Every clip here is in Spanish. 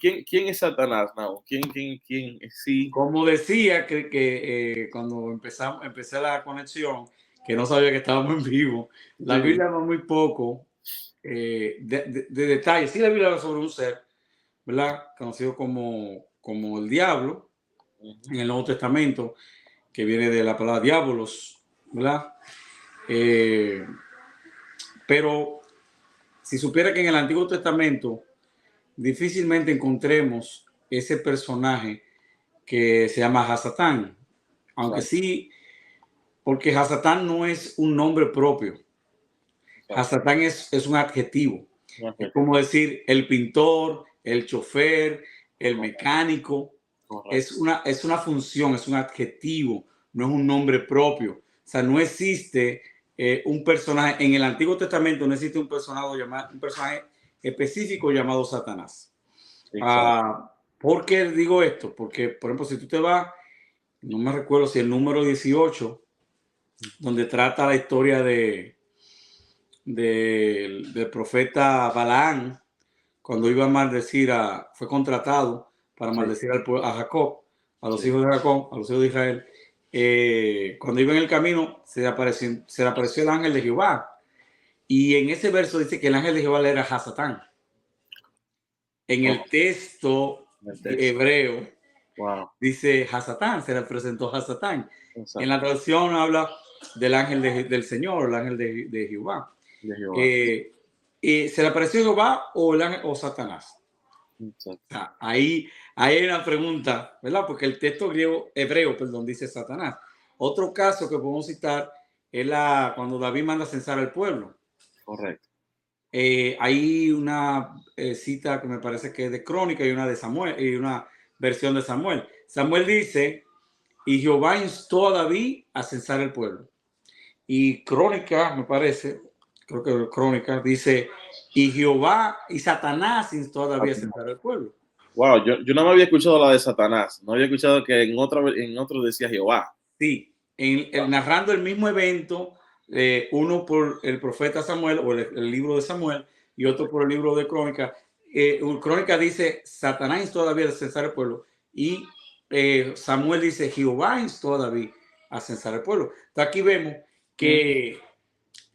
¿quién es Satanás, Nao? ¿Quién sí? Como decía cuando empecé la conexión, que no sabía que estábamos en vivo, la Sí. Biblia habla muy poco de detalles. Sí, la Biblia habla sobre un ser, ¿verdad? Conocido como el diablo en el Nuevo Testamento, que viene de la palabra diabolos, ¿verdad? Pero si supiera que en el Antiguo Testamento difícilmente encontremos ese personaje que se llama Hasatán, aunque sí, porque Hasatán no es un nombre propio. Hasatán es un adjetivo. Es como decir el pintor, el chofer, el mecánico. Es una función, es un adjetivo, no es un nombre propio. O sea, no existe un personaje, en el Antiguo Testamento no existe un personaje específico llamado Satanás. ¿Por qué digo esto? Porque, por ejemplo, si tú te vas, no me recuerdo si el número 18, donde trata la historia del profeta Balaán, cuando iba a maldecir fue contratado para maldecir a Jacob, a los hijos de Jacob, a los hijos de Israel. Cuando iba en el camino, se le apareció el ángel de Jehová. Y en ese verso dice que el ángel de Jehová era Hasatán. En el texto hebreo, dice Hasatán, se le presentó Hasatán. En la traducción habla del ángel del Señor, el ángel de Jehová. ¿Se le apareció Jehová o Satanás? O sea, ahí hay una pregunta, ¿verdad? Porque el texto hebreo, dice Satanás. Otro caso que podemos citar es cuando David manda a censar al pueblo. Correcto. Hay una cita que me parece que es de Crónica y una de Samuel, y una versión de Samuel. Samuel dice, y Jehová instó a David a censar el pueblo. Y Crónica, me parece, creo que Crónica dice, y Jehová y Satanás instó a David a censar el pueblo. Wow, yo no me había escuchado la de Satanás, no había escuchado que en otro decía Jehová. Sí, narrando el mismo evento, uno por el profeta Samuel o el libro de Samuel y otro por el libro de Crónica. Crónica dice, Satanás instó a David a censar el pueblo y Samuel dice, Jehová instó a David a censar el pueblo. Entonces aquí vemos que,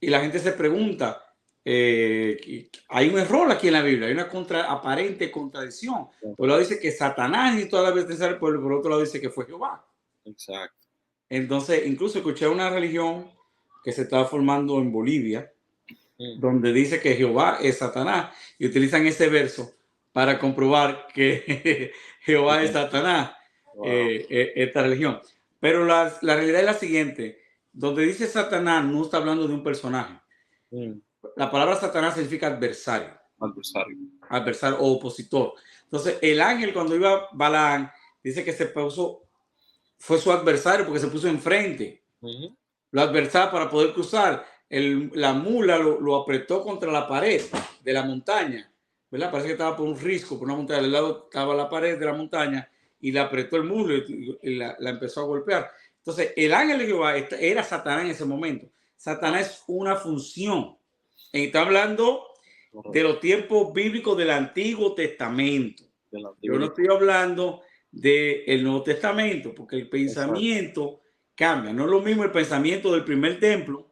y la gente se pregunta, hay un error aquí en la Biblia, hay una aparente contradicción. Por un lado dice que Satanás instó a David a censar el pueblo, por otro lado dice que fue Jehová. Exacto. Entonces, incluso escuché una religión que se estaba formando en Bolivia, donde dice que Jehová es Satanás, y utilizan ese verso para comprobar que Jehová es Satanás, esta religión. Pero la realidad es la siguiente, donde dice Satanás no está hablando de un personaje. La palabra Satanás significa adversario. Adversario o opositor. Entonces, el ángel cuando iba Balaán, dice que fue su adversario porque se puso enfrente. Lo adversario para poder cruzar. La mula lo apretó contra la pared de la montaña, ¿verdad? Parece que estaba por un risco, por una montaña. Del lado estaba la pared de la montaña y le apretó el muslo y la empezó a golpear. Entonces, el ángel de Jehová era Satanás en ese momento. Satanás es una función. Está hablando de los tiempos bíblicos del Antiguo Testamento. Yo no estoy hablando del Nuevo Testamento, porque el pensamiento cambia. No es lo mismo el pensamiento del primer templo,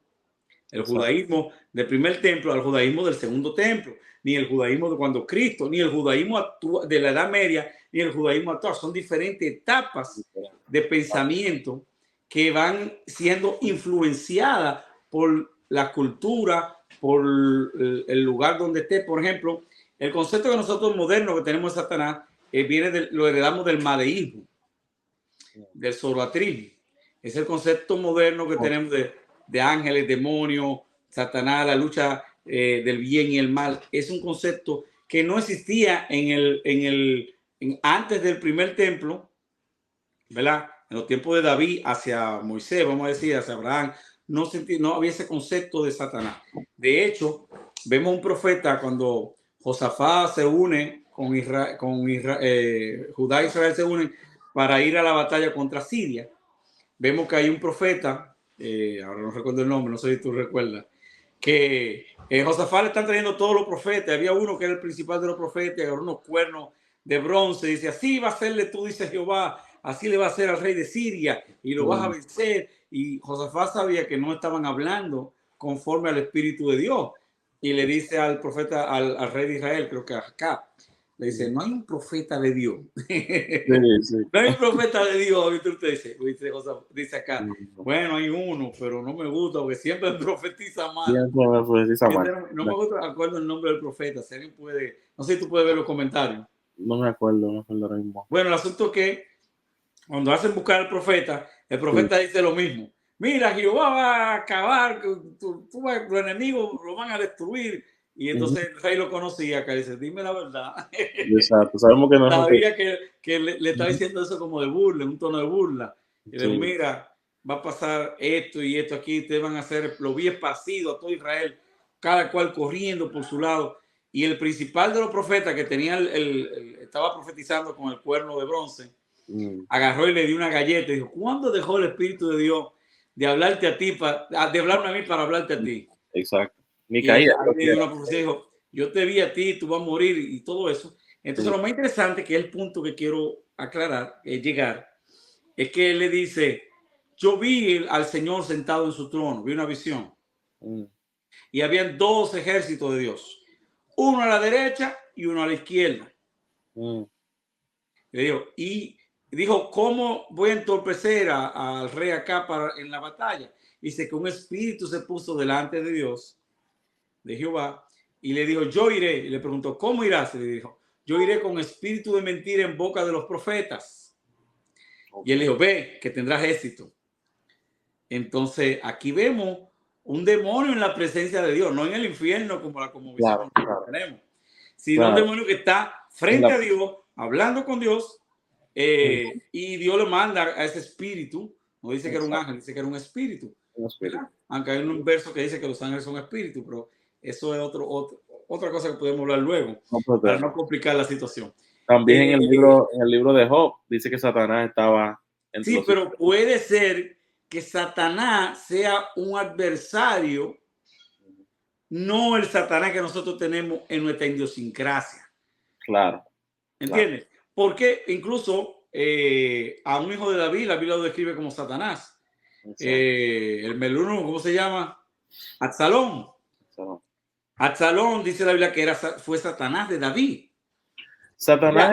el judaísmo del primer templo, al judaísmo del segundo templo, ni el judaísmo de cuando Cristo, ni el judaísmo de la Edad Media, ni el judaísmo actual. Son diferentes etapas de pensamiento que van siendo influenciadas por la cultura, por el lugar donde esté. Por ejemplo, el concepto que nosotros modernos que tenemos de Satanás lo heredamos del madeísmo, del zoroastrismo. Es el concepto moderno que tenemos de ángeles, demonios, Satanás, la lucha del bien y el mal. Es un concepto que no existía antes del primer templo, ¿verdad? En los tiempos de David hacia Moisés, vamos a decir, hacia Abraham, no había ese concepto de Satanás. De hecho, vemos un profeta cuando Josafat se une Judá e Israel se unen para ir a la batalla contra Siria. Vemos que hay un profeta, ahora no recuerdo el nombre, no sé si tú recuerdas, que Josafat le están trayendo todos los profetas. Había uno que era el principal de los profetas, agarró unos cuernos de bronce. Dice, así va a serle tú, dice Jehová, así le va a hacer al rey de Siria y lo vas a vencer. Y Josafat sabía que no estaban hablando conforme al Espíritu de Dios. Y le dice al profeta, al rey de Israel, creo que acá, le dice, no hay un profeta de Dios. Sí. No hay un profeta de Dios. ¿Viste? Usted dice acá, bueno, hay uno, pero no me gusta porque siempre profetiza mal. Siempre me profetiza mal. No me gusta, acuerdo el nombre del profeta. Si alguien puede, no sé si tú puedes ver los comentarios. No me acuerdo ahora mismo. Bueno, el asunto es que cuando hacen buscar al profeta, el profeta dice lo mismo. Mira, Jehová va a acabar, los enemigos lo van a destruir. Y entonces el rey lo conocía, que dice, dime la verdad. Exacto, sabemos que no es Sabía que le estaba diciendo eso como de burla, un tono de burla. Y le digo, mira, va a pasar esto y esto aquí, ustedes van a hacer, lo vi esparcido a todo Israel, cada cual corriendo por su lado. Y el principal de los profetas que tenía estaba profetizando con el cuerno de bronce, agarró y le dio una galleta y dijo, ¿cuándo dejó el Espíritu de Dios de hablarte a ti, de hablarme a mí para hablarte a ti? Exacto. Le dio una profecía y dijo, yo te vi a ti, tú vas a morir y todo eso. Entonces lo más interesante, que es el punto que quiero aclarar, llegar, es que él le dice, yo vi al Señor sentado en su trono, vi una visión. Y habían dos ejércitos de Dios, uno a la derecha y uno a la izquierda. Y dijo, ¿cómo voy a entorpecer al rey acá en la batalla? Dice que un espíritu se puso delante de Dios, de Jehová, y le dijo, yo iré. Y le preguntó, ¿cómo irás? Y le dijo, yo iré con espíritu de mentira en boca de los profetas. Y él dijo, ve, que tendrás éxito. Entonces, aquí vemos un demonio en la presencia de Dios, no en el infierno como la conmovisión que tenemos, sino un demonio que está frente a Dios, hablando con Dios, y Dios le manda a ese espíritu, no dice que era un ángel, dice que era un espíritu, ¿verdad? Aunque hay un verso que dice que los ángeles son espíritus, pero eso es otra cosa que podemos hablar luego, para no complicar la situación. También en el libro de Job dice que Satanás estaba entre sí, pero puede ser que Satanás sea un adversario, no el Satanás que nosotros tenemos en nuestra idiosincrasia. Claro. ¿Entiendes? Claro. Porque incluso a un hijo de David, la Biblia lo describe como Satanás. El meluno, ¿cómo se llama? Absalón. Absalón dice la Biblia que fue Satanás de David. Satanás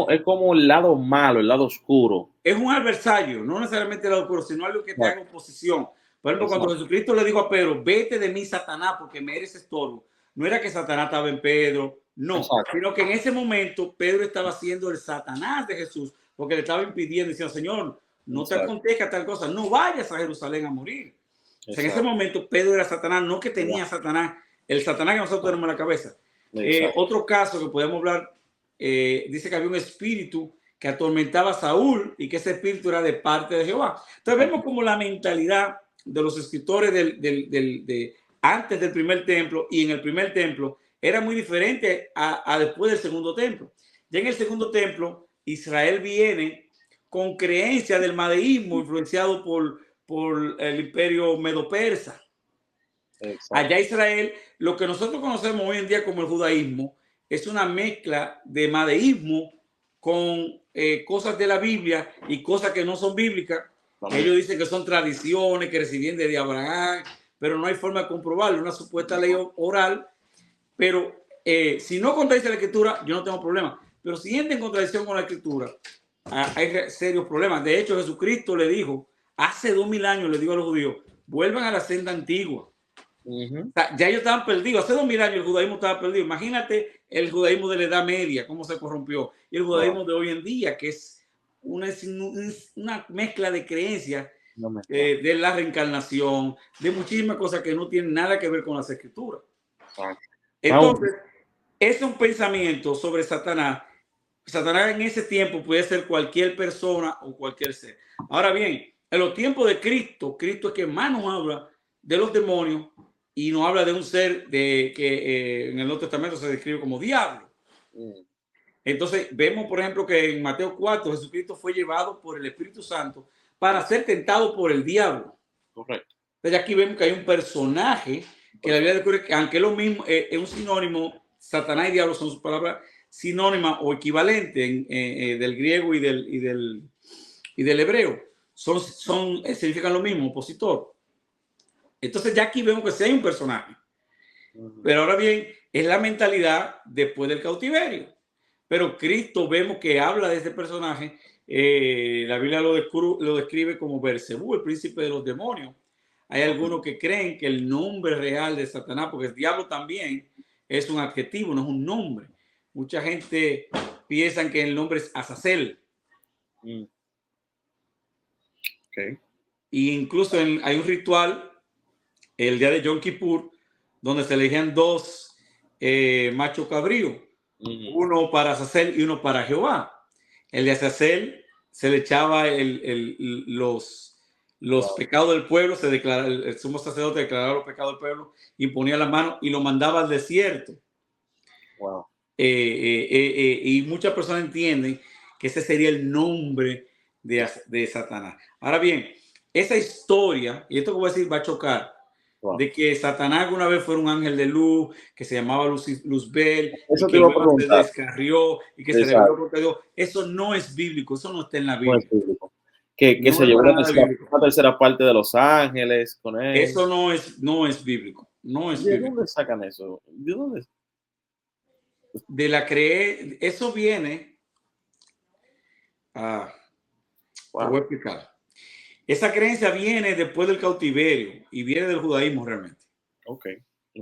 es como el lado malo, el lado oscuro. Es un adversario, no necesariamente el lado oscuro, sino algo que te haga oposición. Por ejemplo, cuando Jesucristo le dijo a Pedro, vete de mí, Satanás, porque me eres estorbo. No era que Satanás estaba en Pedro, no, sino que en ese momento Pedro estaba siendo el Satanás de Jesús, porque le estaba impidiendo, diciendo, Señor, no te acontezca tal cosa, no vayas a Jerusalén a morir. O sea, en ese momento Pedro era Satanás, no que tenía Satanás, el Satanás que nosotros tenemos en la cabeza. Otro caso que podemos hablar, dice que había un espíritu que atormentaba a Saúl y que ese espíritu era de parte de Jehová. Entonces vemos como la mentalidad de los escritores antes del primer templo y en el primer templo era muy diferente a después del segundo templo. Ya en el segundo templo, Israel viene con creencia del madeísmo influenciado por el imperio medo-persa. Allá Israel, lo que nosotros conocemos hoy en día como el judaísmo, es una mezcla de madeísmo con cosas de la Biblia y cosas que no son bíblicas. Ellos dicen que son tradiciones que recibían de Abraham, pero no hay forma de comprobarlo, una supuesta ley oral. Pero si no contradice la escritura, yo no tengo problema. Pero si entra en contradicción con la escritura, hay serios problemas. De hecho, Jesucristo le dijo, hace 2000 años le dijo a los judíos, vuelvan a la senda antigua. O sea, ya ellos estaban perdidos. Hace 2000 años el judaísmo estaba perdido. Imagínate el judaísmo de la Edad Media, cómo se corrompió. Y el judaísmo de hoy en día, que es una mezcla de creencias de la reencarnación, de muchísimas cosas que no tienen nada que ver con las escrituras. Entonces, es un pensamiento sobre Satanás. Satanás en ese tiempo puede ser cualquier persona o cualquier ser. Ahora bien, en los tiempos de Cristo, Cristo es que más nos habla de los demonios y nos habla de un ser que en el Nuevo Testamento se describe como diablo. Entonces vemos, por ejemplo, que en Mateo 4 Jesucristo fue llevado por el Espíritu Santo para ser tentado por el diablo. Correcto. Entonces aquí vemos que hay un personaje que la Biblia descubre que, aunque es lo mismo, es un sinónimo, Satanás y diablo son sus palabras sinónima o equivalente del griego y del hebreo. Significan lo mismo, opositor. Entonces ya aquí vemos que sí hay un personaje. Pero ahora bien, es la mentalidad después del cautiverio. Pero Cristo vemos que habla de ese personaje. La Biblia lo describe como Beelzebú, el príncipe de los demonios. Hay algunos que creen que el nombre real de Satanás, porque el diablo también es un adjetivo, no es un nombre. Mucha gente piensa que el nombre es Azazel. Okay. Y incluso hay un ritual, el día de Yom Kippur, donde se elegían dos machos cabríos, uno para Azazel y uno para Jehová. El de Azazel se le echaba los pecados del pueblo, el sumo sacerdote declaraba los pecados del pueblo, imponía la mano y lo mandaba al desierto. Wow. Y muchas personas entienden que ese sería el nombre de Satanás. Ahora bien, esa historia, y esto que voy a decir va a chocar, de que Satanás alguna vez fue un ángel de luz, que se llamaba Luzbel, eso y que luego se descarrió y que se rebeló contra Dios. Eso no es bíblico, eso no está en la Biblia. No es bíblico. Que se llevó una tercera parte de los ángeles con él. Eso no es bíblico. No es bíblico. ¿De dónde sacan eso? ¿De dónde? De la eso viene te voy a explicar. Esa creencia viene después del cautiverio y viene del judaísmo realmente. Okay.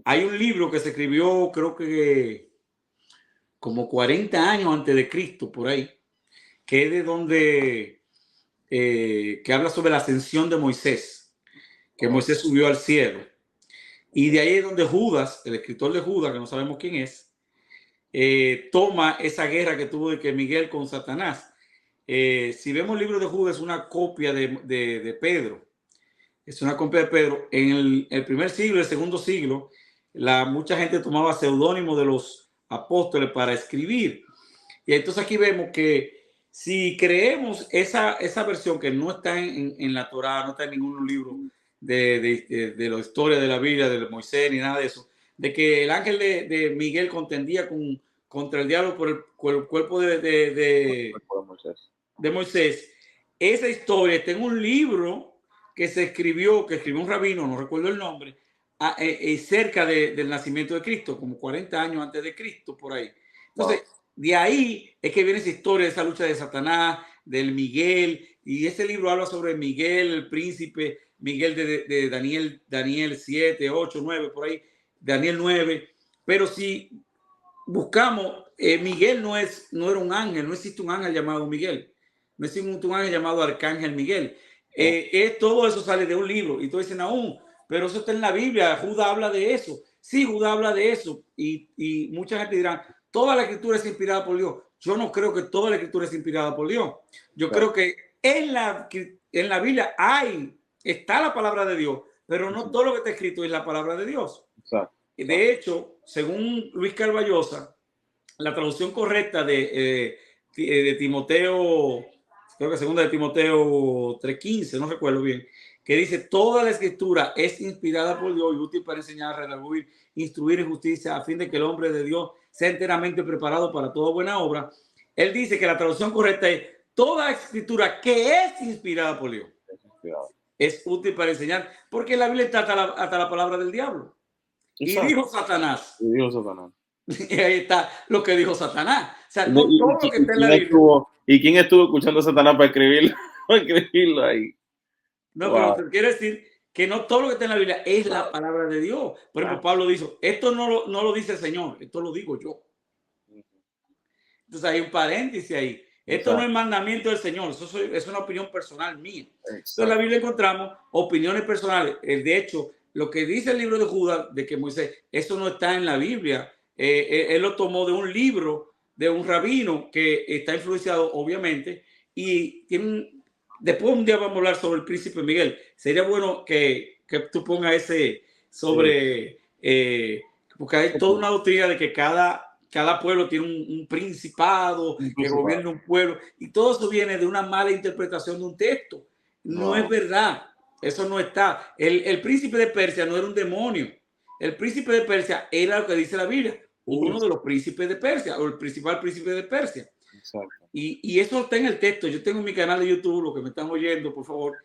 Hay un libro que se escribió, creo que como 40 años antes de Cristo, por ahí, que es de donde, que habla sobre la ascensión de Moisés, que Moisés subió al cielo. Y de ahí es donde Judas, el escritor de Judas, que no sabemos quién es, toma esa guerra que tuvo de que Miguel con Satanás. Si vemos el libro de Judas, es una copia de Pedro. Es una copia de Pedro. En el primer siglo, el segundo siglo, mucha gente tomaba seudónimos de los apóstoles para escribir. Y entonces aquí vemos que si creemos esa versión que no está en la Torá, no está en ningún libro de la historia de la Biblia, de Moisés, ni nada de eso, de que el ángel de Miguel contendía contra el diablo por el cuerpo de Moisés. Esa historia está en un libro que escribió un rabino, no recuerdo el nombre, cerca del nacimiento de Cristo, como 40 años antes de Cristo, por ahí. Entonces, de ahí es que viene esa historia, esa lucha de Satanás, del Miguel, y ese libro habla sobre Miguel, el príncipe, Miguel de Daniel 7, 8, 9, por ahí, Daniel 9, pero si buscamos, Miguel no era un ángel, no existe un ángel llamado Miguel, no existe un ángel llamado Arcángel Miguel. Todo eso sale de un libro, y tú dices, aún, pero eso está en la Biblia, Judá habla de eso. Sí, Judá habla de eso, y mucha gente dirá, toda la escritura es inspirada por Dios. Yo no creo que toda la escritura es inspirada por Dios. Yo creo que en la Biblia está la palabra de Dios, pero no todo lo que está escrito es la palabra de Dios. De hecho, según Luis Carballosa, la traducción correcta de Timoteo, creo que segunda de Timoteo 3:15, no recuerdo bien, que dice, toda la escritura es inspirada por Dios y útil para enseñar, redarguir, instruir en justicia, a fin de que el hombre de Dios sea enteramente preparado para toda buena obra. Él dice que la traducción correcta es, toda escritura que es inspirada por Dios es útil para enseñar, porque en la Biblia está hasta la palabra del diablo. Y dijo Satanás. Y ahí está lo que dijo Satanás. O sea, no todo lo que está en la Biblia. ¿Y quién estuvo escuchando a Satanás para escribirlo ahí? No, pero quiero decir que no todo lo que está en la Biblia es la palabra de Dios. Por ejemplo, Pablo dijo, esto no lo dice el Señor, esto lo digo yo. Entonces hay un paréntesis ahí. Esto no es mandamiento del Señor, eso es una opinión personal mía. Entonces en la Biblia encontramos opiniones personales. De hecho, lo que dice el libro de Judas, de que Moisés, eso no está en la Biblia. Él lo tomó de un libro de un rabino que está influenciado, obviamente, y después un día vamos a hablar sobre el príncipe Miguel. Sería bueno que tú pongas ese sobre, porque hay toda una doctrina de que cada pueblo tiene un principado que gobierna un pueblo, y todo eso viene de una mala interpretación de un texto. No es verdad, eso no está. El príncipe de Persia no era un demonio. El príncipe de Persia era lo que dice la Biblia, uno de los príncipes de Persia, o el principal príncipe de Persia. Exacto. Y eso está en el texto. Yo tengo mi canal de YouTube, los que me están oyendo, por favor,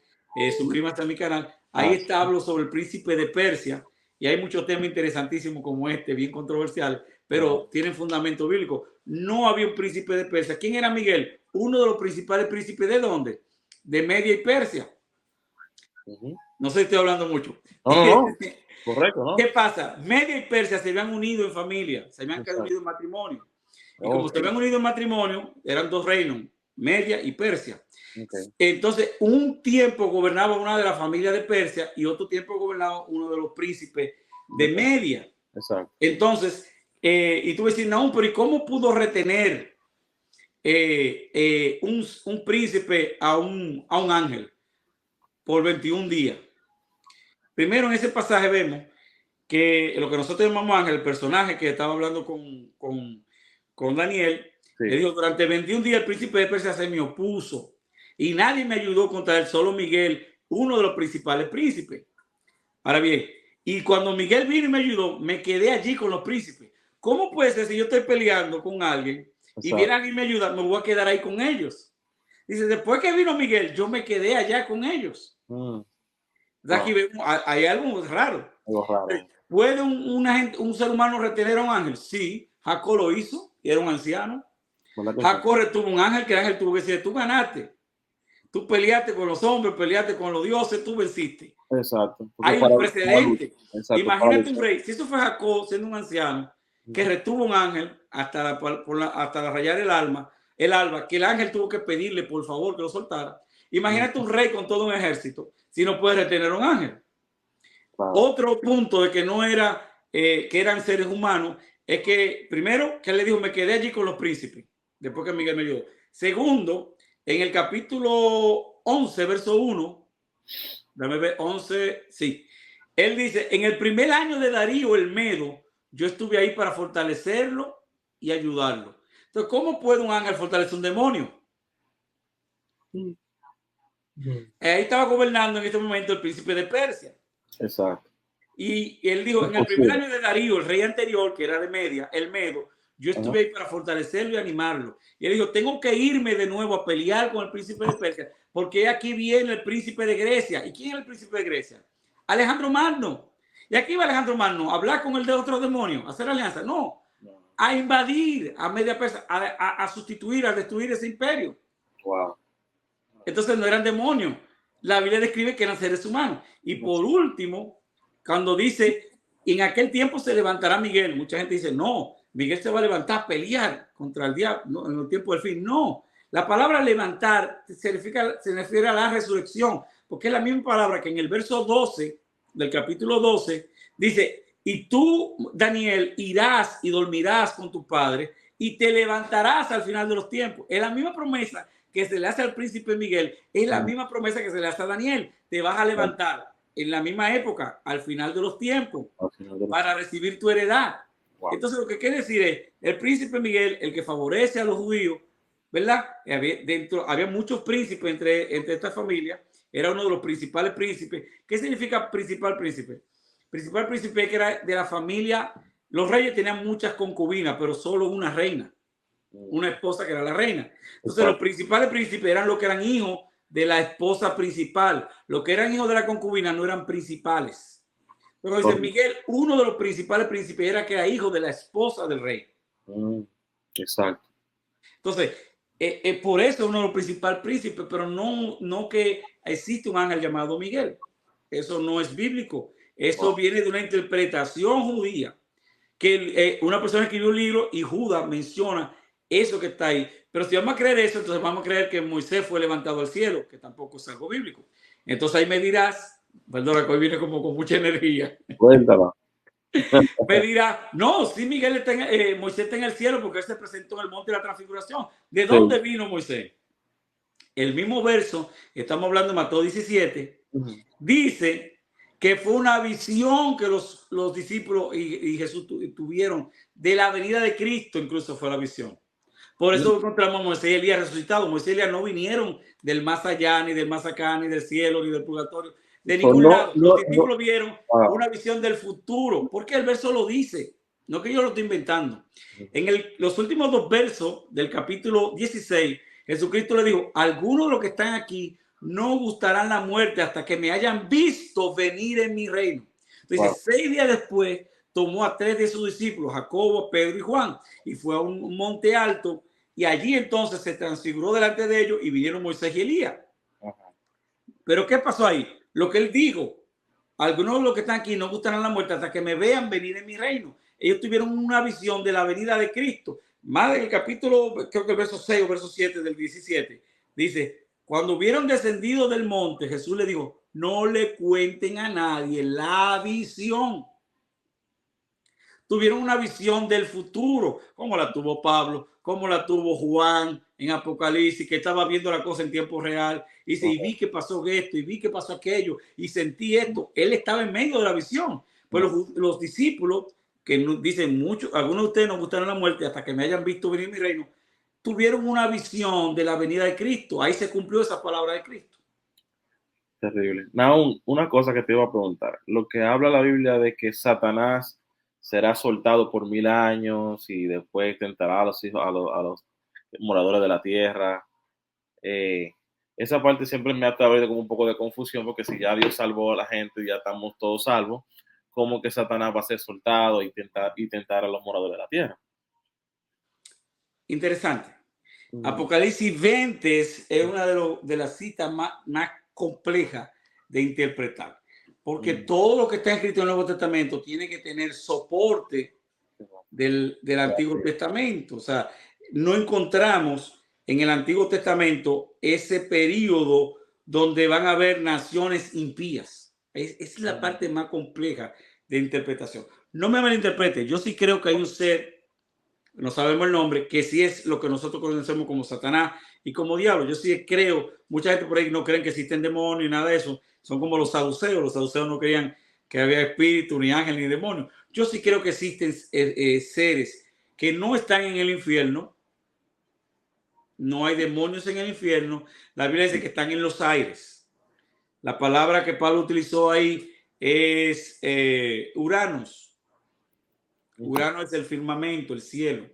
suscríbanse a mi canal. Ahí está, hablo sobre el príncipe de Persia, y hay muchos temas interesantísimos como este, bien controversiales, pero tienen fundamento bíblico. No había un príncipe de Persia. ¿Quién era Miguel? Uno de los principales príncipes ¿de dónde? De Media y Persia. No sé si estoy hablando mucho. No. Correcto, ¿no? ¿Qué pasa? Media y Persia se habían unido en familia, se habían unido en matrimonio. Y como se habían unido en matrimonio, eran dos reinos, Media y Persia. Entonces, un tiempo gobernaba una de las familias de Persia y otro tiempo gobernaba uno de los príncipes de Media. Exacto. Entonces, y tú decís, no, pero ¿y cómo pudo retener un príncipe a un ángel por 21 días? Primero, en ese pasaje vemos que lo que nosotros llamamos ángel, el personaje que estaba hablando con Daniel, le dijo, durante 21 días el príncipe de Persia se me opuso y nadie me ayudó contra él, solo Miguel, uno de los principales príncipes. Ahora bien, y cuando Miguel vino y me ayudó, me quedé allí con los príncipes. ¿Cómo puede ser si yo estoy peleando con alguien y viene alguien y me ayuda, me voy a quedar ahí con ellos? Dice, después que vino Miguel, yo me quedé allá con ellos. Aquí vemos, hay algo raro. ¿Puede un ser humano retener a un ángel? Sí, Jacob lo hizo y era un anciano. Jacob retuvo un ángel, que el ángel tuvo que decir, tú ganaste. Tú peleaste con los hombres, peleaste con los dioses, tú venciste. Exacto. Hay un precedente. Imagínate un rey, si eso fue Jacob siendo un anciano, que retuvo un ángel hasta rayar el alba, que el ángel tuvo que pedirle por favor que lo soltara. Imagínate un rey con todo un ejército, si no puede retener un ángel. Otro punto de que no era, que eran seres humanos, es que primero, que él le dijo, me quedé allí con los príncipes, después que Miguel me ayudó. Segundo, en el capítulo 11, verso 1, déjame ver, 11, sí. Él dice, en el primer año de Darío el Medo, yo estuve ahí para fortalecerlo y ayudarlo. Entonces, ¿cómo puede un ángel fortalecer un demonio? Ahí estaba gobernando en este momento el príncipe de Persia. Exacto. Y él dijo, en el primer año de Darío, el rey anterior, que era de Media, el Medo, yo estuve ahí para fortalecerlo y animarlo. Y él dijo, tengo que irme de nuevo a pelear con el príncipe de Persia, porque aquí viene el príncipe de Grecia. ¿Y quién es el príncipe de Grecia? Alejandro Magno. Y aquí va Alejandro Magno a hablar con el de otro demonio, a hacer alianza. No, a invadir a Media Persia, a sustituir, a destruir ese imperio. Wow. Entonces no eran demonios. La Biblia describe que eran seres humanos. Y por último, cuando dice, en aquel tiempo se levantará Miguel, mucha gente dice, no, Miguel se va a levantar a pelear contra el diablo no, en el tiempo del fin. No, la palabra levantar se refiere a la resurrección, porque es la misma palabra que en el verso 12 del capítulo 12 dice, y tú, Daniel, irás y dormirás con tu padre y te levantarás al final de los tiempos. Es la misma promesa que se le hace al príncipe Miguel, es la misma promesa que se le hace a Daniel. Te vas a levantar en la misma época, al final de los tiempos, para recibir tu heredad. Wow. Entonces, lo que quiere decir es, el príncipe Miguel, el que favorece a los judíos, ¿verdad? Había muchos príncipes entre esta familia, era uno de los principales príncipes. ¿Qué significa principal príncipe? Principal príncipe que era de la familia, los reyes tenían muchas concubinas, pero solo una reina, una esposa que era la reina. Entonces, los principales príncipes eran los que eran hijos de la esposa principal. Los que eran hijos de la concubina no eran principales. Pero dice Miguel, uno de los principales príncipes era que era hijo de la esposa del rey. Exacto. Entonces, por eso es uno de los principales príncipes, pero no que existe un ángel llamado Miguel. Eso no es bíblico. Eso viene de una interpretación judía. Que una persona escribió un libro y Judas menciona eso que está ahí. Pero si vamos a creer eso, entonces vamos a creer que Moisés fue levantado al cielo, que tampoco es algo bíblico. Entonces ahí me dirás, perdona, que hoy viene como con mucha energía. Cuéntala. Me dirá, no, sí, Miguel está Moisés está en el cielo porque él se presentó en el monte de la transfiguración. ¿De dónde vino Moisés? El mismo verso, estamos hablando de Mateo 17, dice que fue una visión que los discípulos y Jesús tuvieron de la venida de Cristo, incluso fue la visión. Por eso encontramos a Moisés y Elías resucitados. Moisés y Elías no vinieron del más allá, ni del más acá, ni del cielo, ni del purgatorio, de ningún lado. Los discípulos vieron una visión del futuro, porque el verso lo dice. No que yo lo estoy inventando. En los últimos 2 versos del capítulo 16, Jesucristo le dijo, algunos de los que están aquí no gustarán la muerte hasta que me hayan visto venir en mi reino. Entonces, 6 días después, tomó a 3 de sus discípulos, Jacobo, Pedro y Juan, y fue a un monte alto, y allí entonces se transfiguró delante de ellos y vinieron Moisés y Elías. Pero ¿qué pasó ahí? Lo que él dijo, algunos de los que están aquí no gustarán la muerte hasta que me vean venir en mi reino. Ellos tuvieron una visión de la venida de Cristo. Más del capítulo, creo que el verso 6 o verso 7 del 17, dice, cuando hubieron descendido del monte, Jesús le dijo, no le cuenten a nadie la visión. Tuvieron una visión del futuro, como la tuvo Pablo, como la tuvo Juan en Apocalipsis, que estaba viendo la cosa en tiempo real. Y dice, y vi que pasó esto, y vi que pasó aquello, y sentí esto. Él estaba en medio de la visión. Pues los discípulos, que dicen mucho, algunos de ustedes no gustaron la muerte hasta que me hayan visto venir en mi reino, tuvieron una visión de la venida de Cristo. Ahí se cumplió esa palabra de Cristo. Terrible. Now, una cosa que te iba a preguntar. Lo que habla la Biblia de que Satanás será soltado por 1000 años y después tentará a los hijos, a los moradores de la tierra. Esa parte siempre me ha traído como un poco de confusión, porque si ya Dios salvó a la gente y ya estamos todos salvos, ¿cómo que Satanás va a ser soltado y tentar a los moradores de la tierra? Interesante. Apocalipsis 20 es una de las citas más complejas de interpretar, porque todo lo que está escrito en el Nuevo Testamento tiene que tener soporte del Antiguo Testamento. O sea, no encontramos en el Antiguo Testamento ese periodo donde van a haber naciones impías. Es la parte más compleja de interpretación. No me malinterprete, yo sí creo que hay un ser, no sabemos el nombre, que sí es lo que nosotros conocemos como Satanás y como diablo. Yo sí creo, mucha gente por ahí no creen que existen demonios y nada de eso. Son como los saduceos no creían que había espíritu, ni ángel, ni demonio. Yo sí creo que existen seres que no están en el infierno. No hay demonios en el infierno. La Biblia dice que están en los aires. La palabra que Pablo utilizó ahí es Uranos. Urano es el firmamento, el cielo,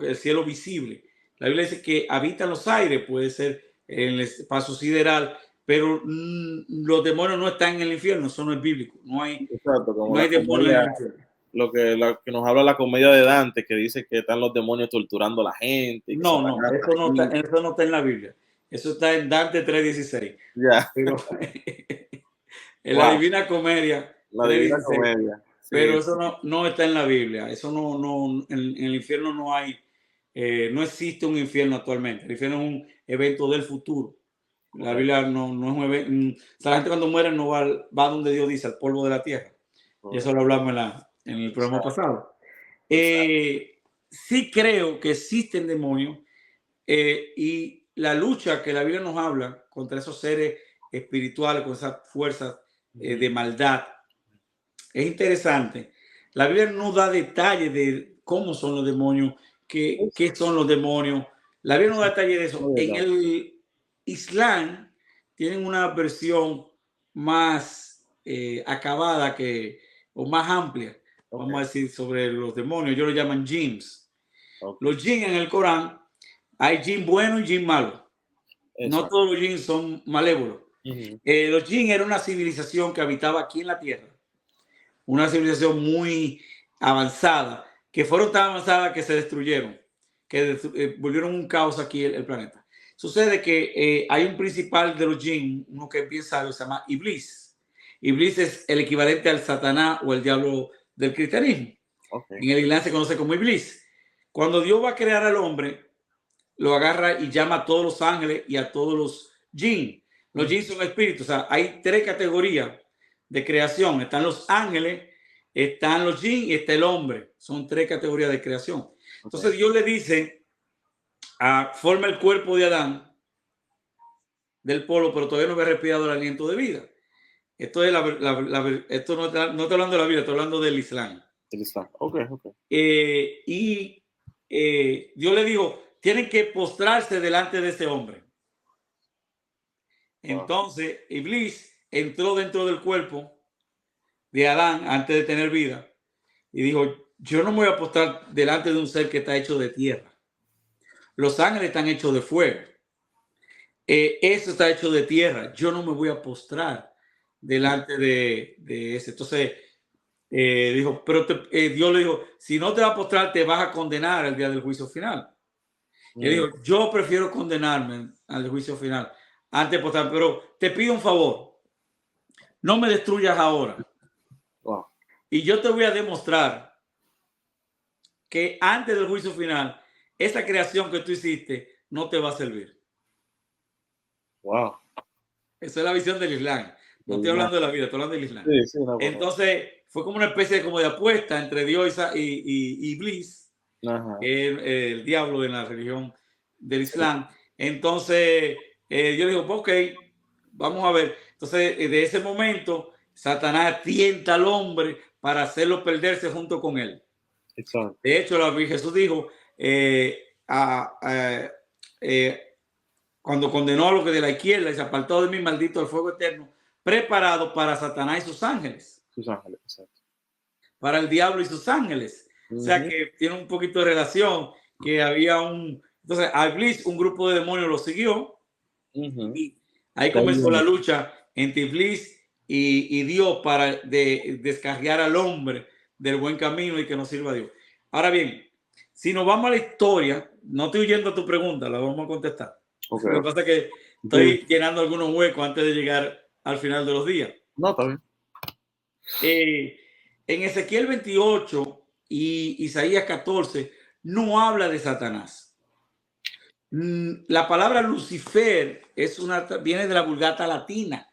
el cielo visible. La Biblia dice que habitan los aires, puede ser en el espacio sideral, pero los demonios no están en el infierno, eso no es bíblico. No hay, exacto, como no hay demonios en el infierno. Lo que nos habla la comedia de Dante, que dice que están los demonios torturando a la gente. No, eso no está en la Biblia. Eso está en Dante 3.16. Ya. Pero en la Divina Comedia. La Divina Comedia. Sí. Pero eso no está en la Biblia. Eso en el infierno no hay, no existe un infierno actualmente. El infierno es un evento del futuro. La Biblia no es un evento. O sea, la gente cuando muere no va donde Dios dice, al polvo de la tierra. Y eso lo hablamos en el programa pasado. Sí creo que existen demonios y la lucha que la Biblia nos habla contra esos seres espirituales, con esas fuerzas de maldad, es interesante. La Biblia no da detalles de cómo son los demonios, qué son los demonios. La Biblia no da detalles de eso. En el Islam tienen una versión más acabada o más amplia, vamos a decir, sobre los demonios. Ellos lo llaman jinns. Los jinns en el Corán, hay jinn bueno y jinn malo. No todos los jinns son malévolos. Los jinns era una civilización que habitaba aquí en la tierra. Una civilización muy avanzada, que fueron tan avanzadas que se destruyeron, que volvieron un caos aquí el planeta. Sucede que hay un principal de los jinn, uno que es bien sabio, se llama Iblis. Iblis es el equivalente al Satanás o el diablo del cristianismo. En el Islam se conoce como Iblis. Cuando Dios va a crear al hombre, lo agarra y llama a todos los ángeles y a todos los jinn. Los jinn son espíritus, o sea, hay 3 categorías de creación. Están los ángeles, están los jinn y está el hombre. Son 3 categorías de creación. Entonces Dios le dice, forma el cuerpo de Adán del polvo, pero todavía no había respirado el aliento de vida. Esto es esto no está hablando de la Biblia, estoy hablando del Islam. El Islam. Y Dios le dijo, tienen que postrarse delante de ese hombre. Entonces Iblis entró dentro del cuerpo de Adán antes de tener vida y dijo, yo no me voy a postrar delante de un ser que está hecho de tierra. Los ángeles están hechos de fuego. Eso está hecho de tierra. Yo no me voy a postrar delante de ese. Entonces, dijo, pero Dios le dijo, si no te vas a postrar, te vas a condenar el día del juicio final. Y él dijo, yo prefiero condenarme al juicio final antes de postrar, pero te pido un favor, no me destruyas ahora. Wow. Y yo te voy a demostrar que antes del juicio final, esa creación que tú hiciste no te va a servir. Wow. Esa es la visión del Islam. No estoy hablando de la vida, estoy hablando del Islam. Sí, sí, no, entonces, fue como una especie de apuesta entre Dios y Iblis, que es el diablo en la religión del Islam. Entonces, yo digo, ok, vamos a ver. Entonces, de ese momento, Satanás tienta al hombre para hacerlo perderse junto con él. Exacto. De hecho, Jesús dijo, cuando condenó a los que de la izquierda y se apartó de mí, maldito el fuego eterno, preparado para Satanás y sus ángeles. Sus ángeles, exacto. Para el diablo y sus ángeles. O sea que tiene un poquito de relación, que había entonces a Iblis, un grupo de demonios lo siguió, y ahí comenzó la lucha entre Iblis y Dios para descarriar al hombre del buen camino y que nos sirva a Dios. Ahora bien, si nos vamos a la historia, no estoy huyendo a tu pregunta, la vamos a contestar. Okay. Lo que pasa es que estoy llenando algunos huecos antes de llegar al final de los días. No, está bien. En Ezequiel 28 y Isaías 14 no habla de Satanás. La palabra Lucifer viene de la Vulgata latina,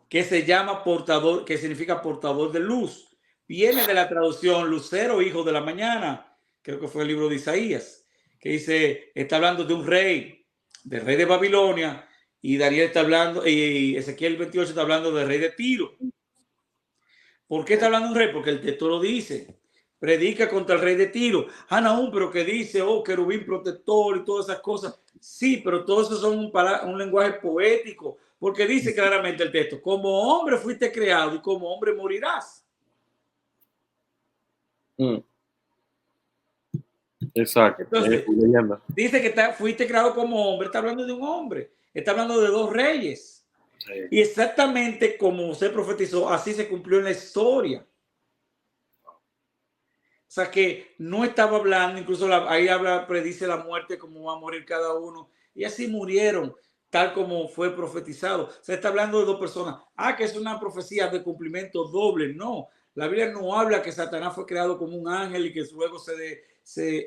que se llama portador, que significa portador de luz. Viene de la traducción lucero, hijo de la mañana, creo que fue el libro de Isaías, que dice, está hablando de un rey, del rey de Babilonia, y Daniel está hablando, y Ezequiel 28 está hablando del rey de Tiro. ¿Por qué está hablando un rey? Porque el texto lo dice. Predica contra el rey de Tiro. Naúm, pero que dice, oh, querubín protector y todas esas cosas. Sí, pero todo eso son un lenguaje poético, porque dice claramente el texto, como hombre fuiste creado y como hombre morirás. Exacto. Entonces, dice que fuiste creado como hombre, está hablando de un hombre, está hablando de dos reyes. Sí. Y exactamente como se profetizó, así se cumplió en la historia. O sea que no estaba hablando, incluso ahí predice la muerte, como va a morir cada uno. Y así murieron, tal como fue profetizado. Se está hablando de dos personas. Que es una profecía de cumplimiento doble. No, la Biblia no habla que Satanás fue creado como un ángel y que luego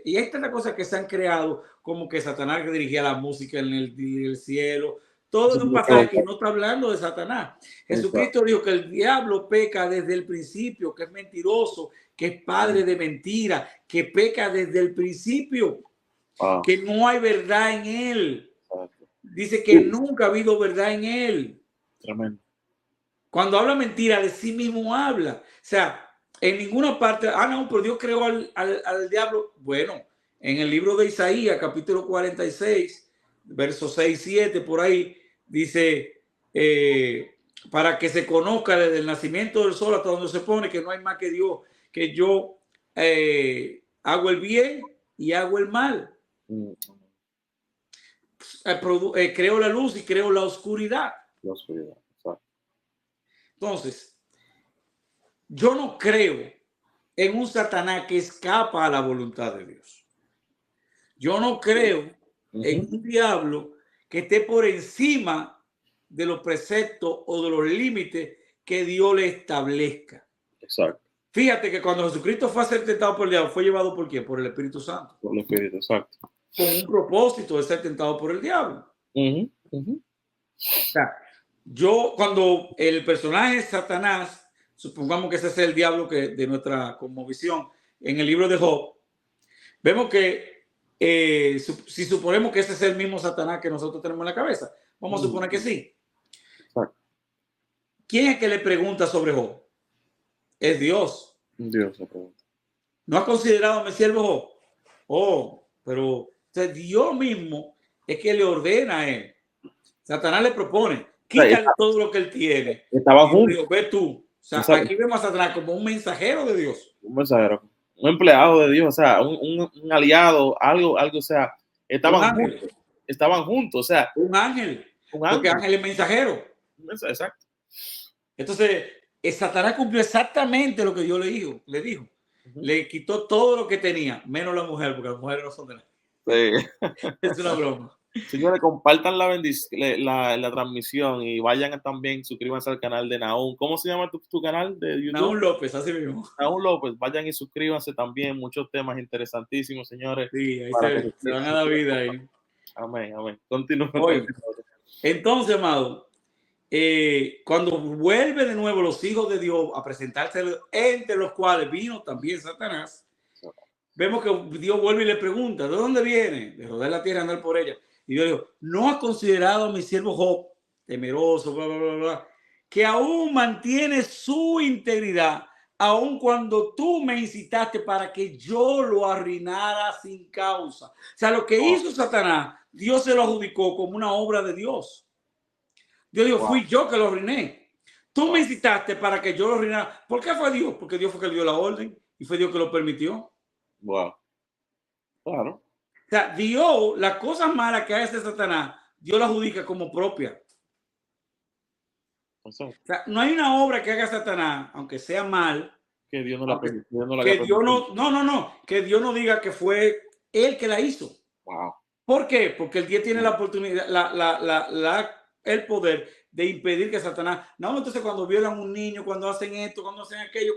y esta es la cosa que se han creado, como que Satanás que dirigía la música en el cielo. Todo de un pasaje que no está hablando de Satanás. Jesucristo dijo que el diablo peca desde el principio, que es mentiroso, que es padre de mentira, que peca desde el principio, que no hay verdad en él. Dice que nunca ha habido verdad en él. Tremendo. Cuando habla mentira, de sí mismo habla. O sea, en ninguna parte, no, pero Dios creó al diablo. Bueno, en el libro de Isaías, capítulo 46, versos 6, 7, por ahí, dice, para que se conozca desde el nacimiento del sol hasta donde se pone que no hay más que Dios, que yo hago el bien y hago el mal. Creo la luz y creo la oscuridad. La oscuridad, exacto. Entonces, yo no creo en un Satanás que escapa a la voluntad de Dios. Yo no creo en un diablo que esté por encima de los preceptos o de los límites que Dios le establezca. Exacto. Fíjate que cuando Jesucristo fue a ser tentado por el diablo, ¿fue llevado por quién? Por el Espíritu Santo. Por el Espíritu, exacto. Con un propósito de ser tentado por el diablo. O sea, cuando el personaje Satanás, supongamos que ese es el diablo de nuestra cosmovisión, en el libro de Job, vemos que si suponemos que ese es el mismo Satanás que nosotros tenemos en la cabeza, vamos a suponer que sí. Exacto. ¿Quién es que le pregunta sobre Job? Es Dios. Dios le pregunta. ¿No has considerado a mi siervo Job? Pero Dios mismo es que le ordena a él. Satanás le propone, quítale todo lo que él tiene. Estaba junto. Dijo, ve tú, sea, aquí vemos a Satanás como un mensajero de Dios. Un mensajero, un empleado de Dios, o sea, un aliado, algo, o sea, estaban juntos, o sea. Un ángel. Porque ángel es mensajero. Exacto. Entonces, Satanás cumplió exactamente lo que Dios le dijo. Le quitó todo lo que tenía, menos la mujer, porque las mujeres no son de nada. Sí. Es una broma. Señores, compartan la transmisión y vayan también, suscríbanse al canal de Nahum. ¿Cómo se llama tu canal de YouTube? Nahum López, así mismo. Nahum López, vayan y suscríbanse también. Muchos temas interesantísimos, señores. Sí, ahí se van a dar vida ahí. Amén, amén. Continúa. Entonces, amado, cuando vuelve de nuevo los hijos de Dios a presentarse, entre los cuales vino también Satanás, vemos que Dios vuelve y le pregunta, ¿de dónde viene? De rodar la tierra, andar por ella. Y Dios dijo, ¿no has considerado a mi siervo Job, temeroso, bla, bla, bla, bla, que aún mantiene su integridad, aun cuando tú me incitaste para que yo lo arruinara sin causa? O sea, lo que hizo Satanás, Dios se lo adjudicó como una obra de Dios. Dios dijo, fui yo que lo arruiné. Tú me incitaste para que yo lo arruinara. ¿Por qué fue Dios? Porque Dios fue que le dio la orden y fue Dios que lo permitió. Wow. Claro. O sea, Dios, las cosas malas que hace Satanás, Dios la adjudica como propia. O sea, no hay una obra que haga Satanás, aunque sea mal, que Dios no la permitió. Que Dios no diga que fue él que la hizo. Wow. ¿Por qué? Porque el Dios tiene la oportunidad, el poder de impedir que Satanás. No, entonces cuando violan a un niño, cuando hacen esto, cuando hacen aquello,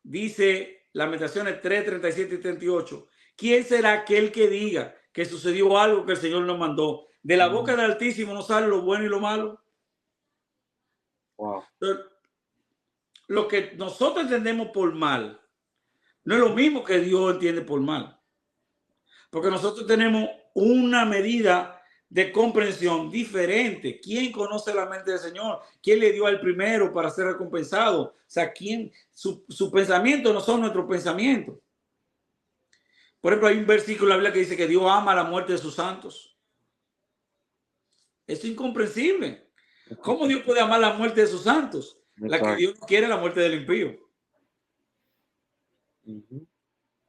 dice Lamentaciones 3, 37 y 38. ¿Quién será aquel que diga que sucedió algo que el Señor nos mandó? De la boca del Altísimo no sale lo bueno y lo malo. Wow. Pero lo que nosotros entendemos por mal no es lo mismo que Dios entiende por mal. Porque nosotros tenemos una medida de comprensión diferente. ¿Quién conoce la mente del Señor? ¿Quién le dio al primero para ser recompensado? O sea, ¿quién? Su pensamiento no son nuestros pensamientos. Por ejemplo, hay un versículo en la Biblia que dice que Dios ama la muerte de sus santos. Es incomprensible. ¿Cómo Dios puede amar la muerte de sus santos? La que Dios quiere, la muerte del impío.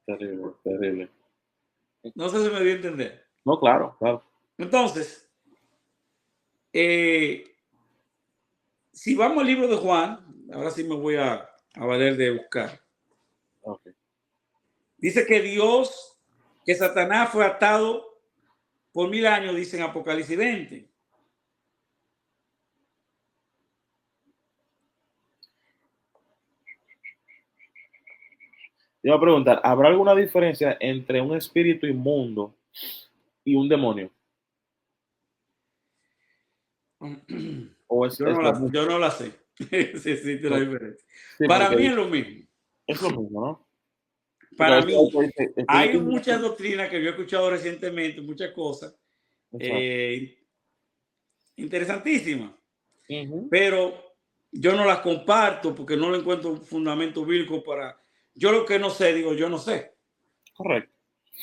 Terrible, terrible. No sé si me dio a entender. No, claro, claro. Entonces, si vamos al libro de Juan, ahora sí me voy a valer de buscar. Okay. Dice que Satanás fue atado por 1000 años, dice en Apocalipsis 20. Te iba a preguntar, ¿habrá alguna diferencia entre un espíritu inmundo y un demonio? ¿O es, yo no la sé. Sí, existe la diferencia. Sí, para mí es lo mismo. Es lo mismo, ¿no? Para mí, hay muchas doctrinas que yo he escuchado recientemente, muchas cosas interesantísimas, pero yo no las comparto porque no le encuentro un fundamento bíblico para. Yo lo que no sé, digo, yo no sé. Correcto.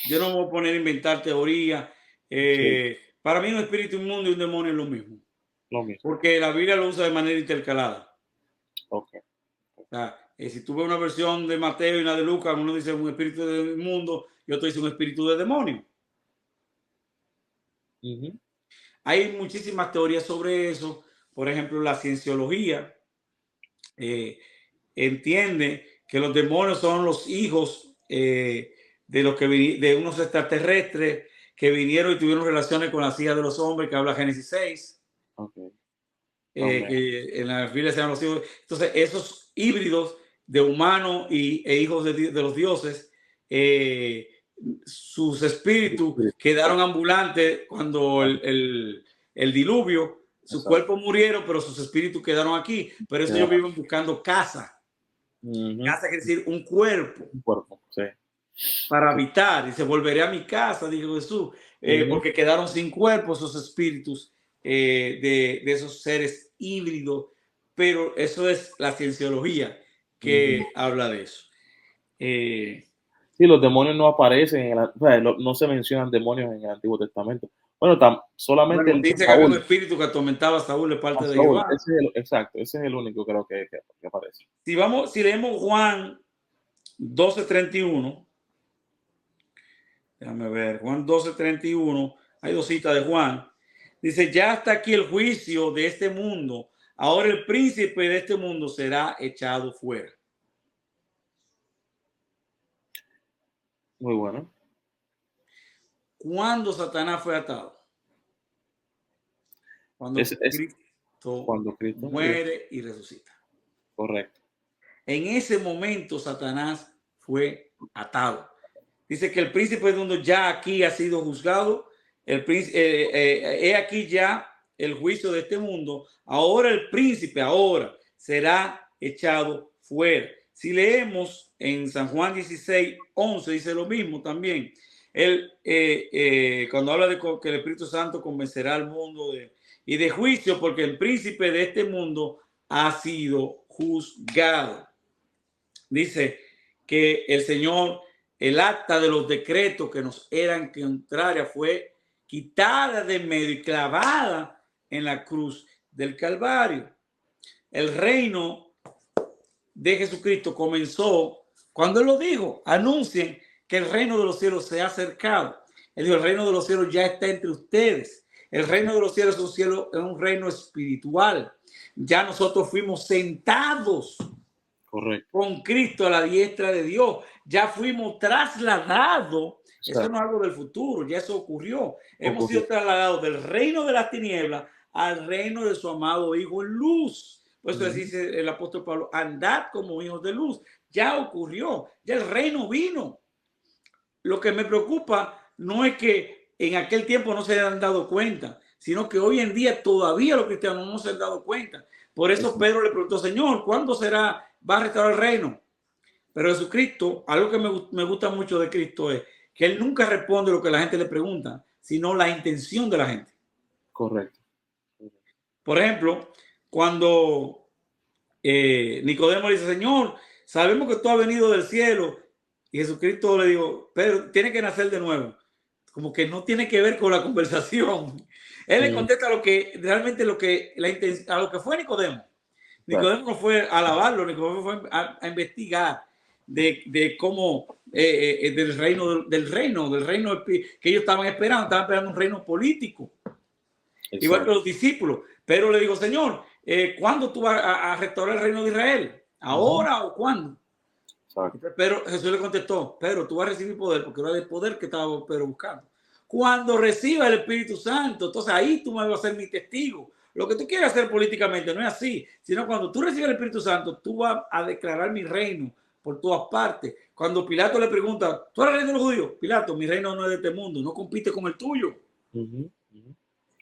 Yo no me voy a poner a inventar teorías. Para mí un espíritu inmundo y un demonio es lo mismo. Porque la Biblia lo usa de manera intercalada. Okay. O sea, si tú ves una versión de Mateo y una de Lucas, uno dice un espíritu de inmundo y otro dice un espíritu de demonio. Hay muchísimas teorías sobre eso. Por ejemplo, la cienciología entiende que los demonios son los hijos de unos extraterrestres que vinieron y tuvieron relaciones con las hijas de los hombres, que habla Génesis 6. Que en la Biblia se llaman los hijos. Entonces, esos híbridos de humanos e hijos de los dioses, sus espíritus quedaron ambulantes cuando el diluvio. Sus cuerpos murieron, pero sus espíritus quedaron aquí. Pero eso ellos viven buscando casa. Casa quiere decir un cuerpo. Un cuerpo, sí. Para habitar. Dice, volveré a mi casa, dijo Jesús. Porque quedaron sin cuerpo esos espíritus de esos seres híbridos. Pero eso es la cienciología que habla de eso. Sí, los demonios no aparecen, no se mencionan demonios en el Antiguo Testamento. Bueno, solamente Bueno, el de dice que había un Saúl. espíritu que atormentaba a Saúl de parte A de Saúl, Jehová. exacto, ese es el único creo que aparece. Si leemos Juan 12:31, déjame ver, Juan 12:31, hay dos citas de Juan. Dice, ya está aquí el juicio de este mundo. Ahora el príncipe de este mundo será echado fuera. Muy bueno. ¿Cuándo Satanás fue atado? Cuando Cuando Cristo murió. muere y resucita. Correcto. En ese momento Satanás fue atado. Dice que el príncipe del mundo ya aquí ha sido juzgado. He aquí ya el juicio de este mundo. Ahora el príncipe, ahora será echado fuera. Si leemos en San Juan 16:11, dice lo mismo también. Él, cuando habla de que el Espíritu Santo convencerá al mundo y de juicio, porque el príncipe de este mundo ha sido juzgado. Dice que el Señor, el acta de los decretos que nos eran contrarias fue quitada de medio y clavada en la cruz del Calvario. El reino de Jesucristo comenzó cuando Él lo dijo: anuncien que el reino de los cielos se ha acercado. Él dijo: el reino de los cielos ya está entre ustedes. El reino de los cielos es un reino espiritual. Ya nosotros fuimos sentados Correcto. con Cristo a la diestra de Dios. Ya fuimos trasladados. Eso no es algo del futuro, ya eso ocurrió. Hemos sido trasladados del reino de las tinieblas al reino de su amado Hijo en luz. Por eso dice el apóstol Pablo: andad como hijos de luz. Ya ocurrió, ya el reino vino. Lo que me preocupa no es que en aquel tiempo no se hayan dado cuenta, sino que hoy en día todavía los cristianos no se han dado cuenta. Por eso Pedro le preguntó: Señor, ¿cuándo va a restaurar el reino? Pero Jesucristo, algo que me gusta mucho de Cristo es que Él nunca responde lo que la gente le pregunta, sino la intención de la gente. Correcto. Por ejemplo, cuando Nicodemo le dice: Señor, sabemos que tú has venido del cielo. Y Jesucristo le dijo: Pedro, tiene que nacer de nuevo. Como que no tiene que ver con la conversación. Él le contesta lo que realmente a lo que fue Nicodemo. Nicodemo no fue a alabarlo, Nicodemo fue a investigar de cómo del reino que ellos estaban esperando un reino político. Exacto. Igual que los discípulos. Pero le digo: Señor, ¿cuándo tú vas a restaurar el reino de Israel? ¿Ahora o cuándo? Pero Jesús le contestó: Pedro, tú vas a recibir poder, porque era el poder que estaba Pedro buscando. Cuando reciba el Espíritu Santo, entonces ahí tú me vas a ser mi testigo. Lo que tú quieres hacer políticamente no es así, sino cuando tú recibes el Espíritu Santo, tú vas a declarar mi reino por todas partes. Cuando Pilato le pregunta: ¿tú eres el rey de los judíos? Pilato: mi reino no es de este mundo, no compite con el tuyo.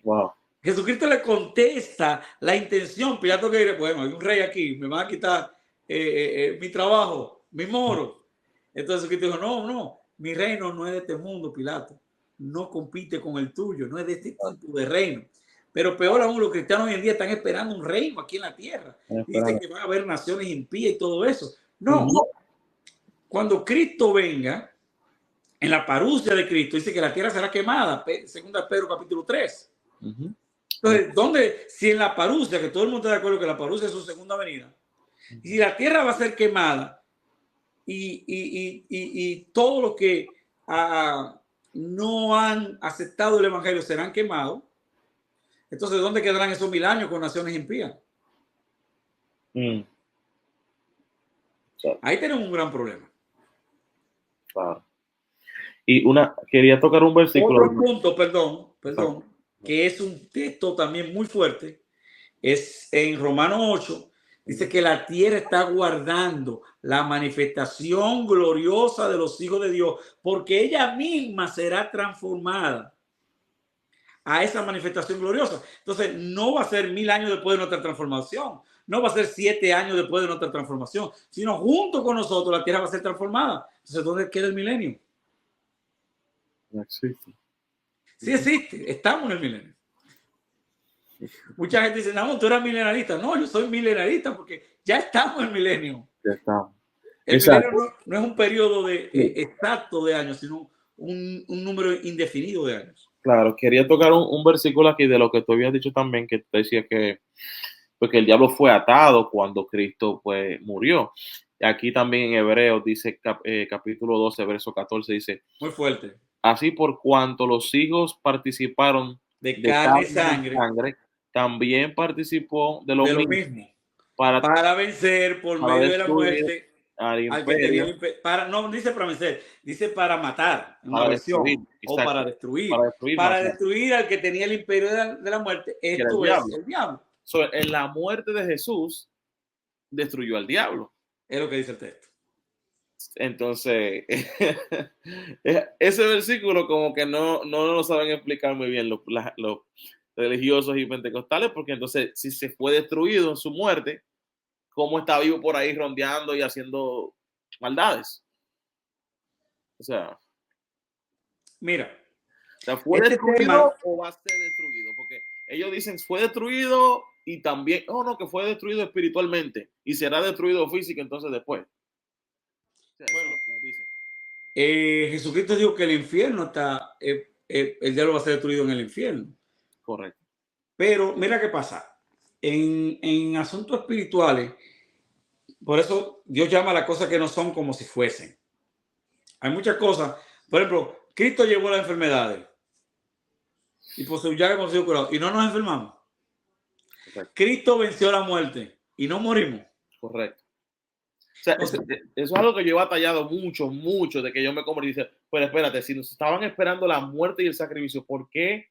Wow. Jesucristo le contesta la intención. Pilato que dice: bueno, hay un rey aquí, me van a quitar mi trabajo, mi moro. Entonces Jesucristo dijo: no, mi reino no es de este mundo, Pilato. No compite con el tuyo, no es de este tipo de reino. Pero peor aún, los cristianos hoy en día están esperando un reino aquí en la tierra. Dicen que va a haber naciones impías y todo eso. No. Cuando Cristo venga, en la parucia de Cristo, dice que la tierra será quemada, segunda Pedro capítulo 3. Entonces, si en la parucia, que todo el mundo está de acuerdo que la parucia es su segunda venida, y si la tierra va a ser quemada y todos los que no han aceptado el evangelio serán quemados, entonces ¿dónde quedarán esos 1000 años con naciones impías? Ahí tenemos un gran problema. Claro. Y quería tocar un versículo. Otro punto, perdón, que es un texto también muy fuerte, es en Romanos 8, dice que la tierra está guardando la manifestación gloriosa de los hijos de Dios, porque ella misma será transformada a esa manifestación gloriosa. Entonces, no va a ser 1000 años después de nuestra transformación, no va a ser 7 años después de nuestra transformación, sino junto con nosotros la tierra va a ser transformada. Entonces, ¿dónde queda el milenio? No existe. Sí existe, estamos en el milenio. Mucha gente dice: no, tú eres milenarista. No, yo soy milenarista porque ya estamos en el milenio. Ya estamos. El milenio no es un periodo exacto de años, sino un número indefinido de años. Claro, quería tocar un versículo aquí de lo que tú habías dicho también, que te decía que, porque el diablo fue atado cuando Cristo pues murió. Aquí también en Hebreos dice, capítulo 12, verso 14, dice, Muy fuerte. así por cuanto los hijos participaron De de carne y carne y sangre, sangre, también participó de lo de lo mismo mismo, para, para vencer por para medio de la destruir muerte al al que tenía el imperio, imperio. Para, no dice para vencer, dice para matar, en una para destruir, versión, o exacto, para para destruir, destruir al que tenía el imperio de la muerte. que era el Esto es diablo. el diablo. So, en la muerte de Jesús destruyó al diablo. Es lo que dice el texto. Entonces, ese versículo como que no lo saben explicar muy bien los religiosos y pentecostales, porque entonces si se fue destruido en su muerte, ¿cómo está vivo por ahí rondeando y haciendo maldades? Mira, O sea, ¿fue este destruido tema, o va a ser destruido? Porque ellos dicen, fue destruido y también, no, que fue destruido espiritualmente y será destruido físico entonces después. O sea, eso es bueno, lo que nos dicen. Jesucristo dijo que el infierno está, el diablo va a ser destruido en el infierno. Correcto. Pero mira qué pasa. En asuntos espirituales, por eso Dios llama a las cosas que no son como si fuesen. Hay muchas cosas. Por ejemplo, Cristo llevó las enfermedades y por su llaga hemos sido curados y no nos enfermamos. Correcto. Cristo venció la muerte y no morimos. Correcto. O sea, Entonces, eso es algo que yo he batallado mucho de que yo me compro y dice, pero espérate, si nos estaban esperando la muerte y el sacrificio, ¿por qué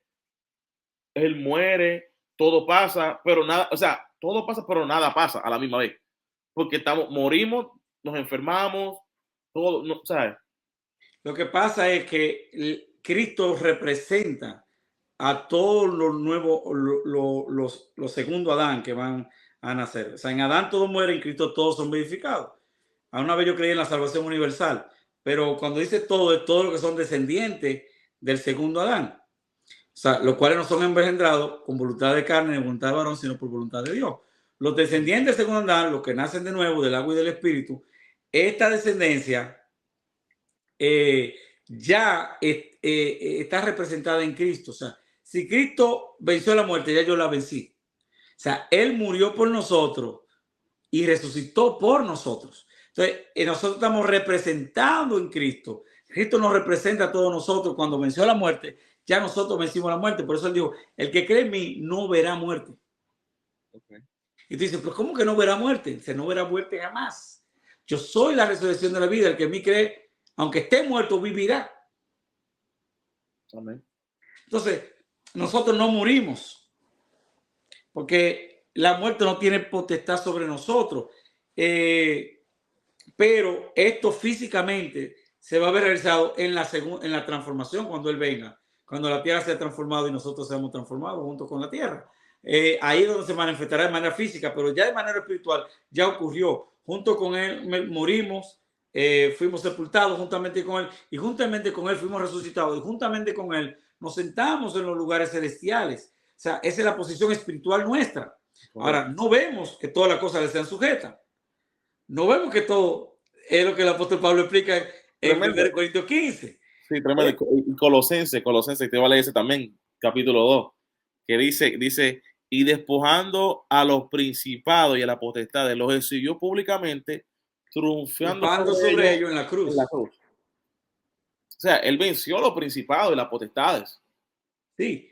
él muere? Todo pasa, pero nada, o sea, todo pasa, pero nada pasa a la misma vez. Porque morimos, nos enfermamos, todo, no, ¿sabes? lo que pasa es que Cristo representa a todos los nuevos, los segundos Adán que van a nacer. O sea, en Adán todos mueren, en Cristo todos son vivificados. A una vez yo creí en la salvación universal, pero cuando dice todo, es todo lo que son descendientes del segundo Adán. O sea, los cuales no son engendrados con voluntad de carne ni voluntad de varón, sino por voluntad de Dios. Los descendientes del segundo Adán, los que nacen de nuevo del agua y del espíritu, esta descendencia ya está representada en Cristo. O sea, si Cristo venció la muerte, ya yo la vencí. O sea, Él murió por nosotros y resucitó por nosotros. Entonces, nosotros estamos representados en Cristo. Cristo nos representa a todos nosotros. Cuando venció la muerte, ya nosotros vencimos la muerte. Por eso Él dijo, el que cree en mí no verá muerte. Okay. Y tú dices, pero ¿cómo que no verá muerte? Dice, no verá muerte jamás. Yo soy la resurrección de la vida. El que en mí cree, aunque esté muerto, vivirá. Amén. Entonces, nosotros no morimos, porque la muerte no tiene potestad sobre nosotros. Pero esto físicamente se va a ver realizado en la transformación cuando Él venga, cuando la tierra sea transformada y nosotros seamos transformados junto con la tierra. Ahí es donde se manifestará de manera física, pero ya de manera espiritual ya ocurrió. Junto con Él morimos, fuimos sepultados juntamente con Él y juntamente con Él fuimos resucitados y juntamente con Él nos sentamos en los lugares celestiales. O sea, esa es la posición espiritual nuestra. Ahora, no vemos que todas las cosas le sean sujetas. No vemos que todo es lo que el apóstol Pablo explica en 1 Corintios 15. Sí, tremendo. Y Colosense, te va a leer ese también, capítulo 2, que dice, y despojando a los principados y a la potestad, los exhibió públicamente, triunfando sobre ellos en la en la cruz. cruz. O sea, él venció a los principados y las potestades. Sí,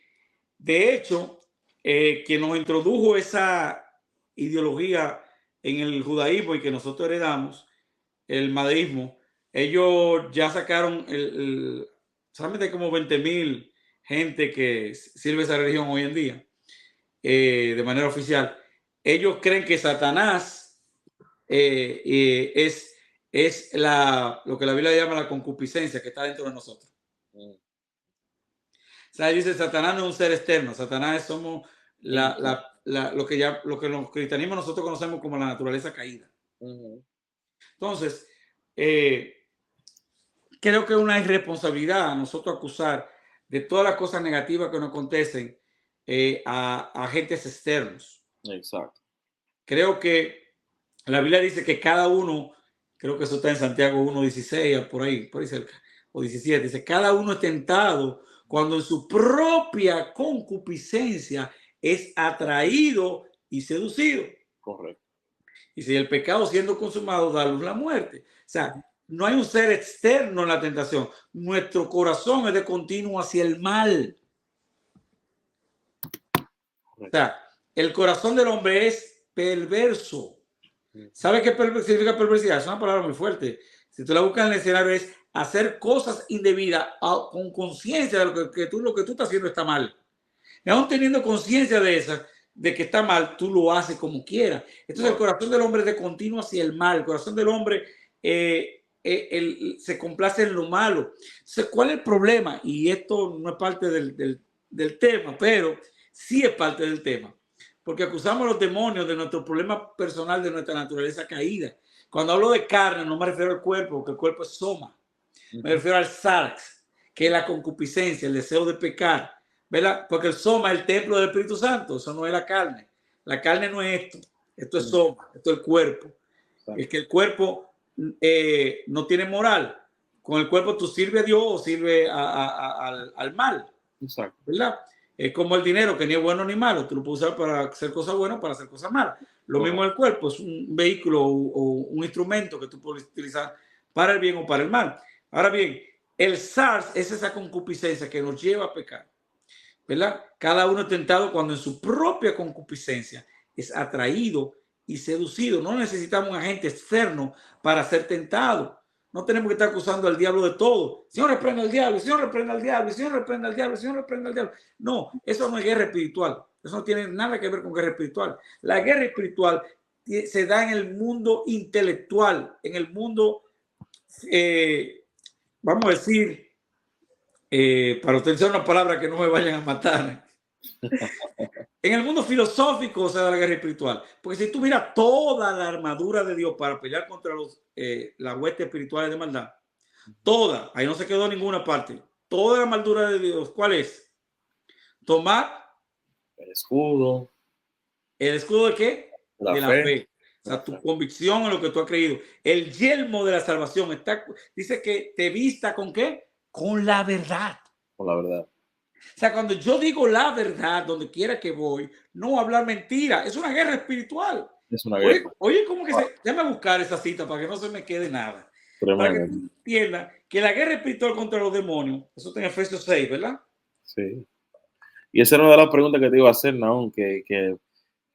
de hecho, que nos introdujo esa ideología en el judaísmo y que nosotros heredamos, el madeísmo, ellos ya sacaron solamente hay como 20,000 gente que sirve esa religión hoy en día de manera oficial. Ellos creen que Satanás es lo que la Biblia llama la concupiscencia que está dentro de nosotros. O sea, dice Satanás no es un ser externo, Satanás somos lo que los cristianismos nosotros conocemos como la naturaleza caída. Entonces, creo que es una irresponsabilidad a nosotros acusar de todas las cosas negativas que nos acontecen a agentes externos. Exacto. Creo que la Biblia dice que cada uno, creo que eso está en Santiago 1:16, por ahí cerca, o 17, dice, cada uno es tentado cuando en su propia concupiscencia es atraído y seducido. Correcto. Y si el pecado siendo consumado da luz la muerte. O sea, no hay un ser externo en la tentación. Nuestro corazón es de continuo hacia el mal. O sea, el corazón del hombre es perverso. ¿Sabe qué significa perversidad? Es una palabra muy fuerte. Si tú la buscas en el escenario, es hacer cosas indebidas con conciencia de lo que tú estás haciendo está mal. Y aún teniendo conciencia de que está mal, tú lo haces como quieras. Entonces, el corazón del hombre es de continuo hacia el mal. El corazón del hombre se complace en lo malo. Entonces, ¿cuál es el problema? Y esto no es parte del tema, pero sí es parte del tema. Porque acusamos a los demonios de nuestro problema personal, de nuestra naturaleza caída. Cuando hablo de carne, no me refiero al cuerpo, porque el cuerpo es soma. Me refiero al sarx, que es la concupiscencia, el deseo de pecar, ¿verdad? Porque el soma es el templo del Espíritu Santo, eso no es la carne. La carne no es esto es soma, esto es el cuerpo. Es que el cuerpo no tiene moral. Con el cuerpo tú sirves a Dios o sirves al mal, ¿verdad? Es como el dinero, que ni es bueno ni malo. Tú lo puedes usar para hacer cosas buenas o para hacer cosas malas. Lo mismo el cuerpo, es un vehículo o un instrumento que tú puedes utilizar para el bien o para el mal. Ahora bien, el SARS es esa concupiscencia que nos lleva a pecar, ¿verdad? Cada uno es tentado cuando en su propia concupiscencia es atraído y seducido. No necesitamos un agente externo para ser tentado. No tenemos que estar acusando al diablo de todo. Señor, reprenda al diablo, Señor, reprenda al diablo, Señor, reprenda al diablo, Señor, reprenda al diablo. No, eso no es guerra espiritual. Eso no tiene nada que ver con guerra espiritual. La guerra espiritual se da en el mundo intelectual, en el mundo, vamos a decir, para utilizar una palabra que no me vayan a matar. En el mundo filosófico se da la guerra espiritual. Porque si tú miras toda la armadura de Dios para pelear contra las huestes espirituales de maldad, toda, ahí no se quedó ninguna parte. Toda la armadura de Dios, ¿cuál es? Tomar el escudo. ¿El escudo de qué? De la fe. O sea, tu convicción en lo que tú has creído. El yelmo de la salvación dice que te vista ¿con qué? Con la verdad. Con la verdad. O sea, cuando yo digo la verdad, donde quiera que voy, no hablar mentira. Es una guerra espiritual. Es una guerra. Oye, ¿cómo que déjame buscar esa cita para que no se me quede nada? Para que tú entiendas que la guerra espiritual contra los demonios, eso está en Efesios 6, ¿verdad? Sí. Y esa era una de las preguntas que te iba a hacer, Naum, que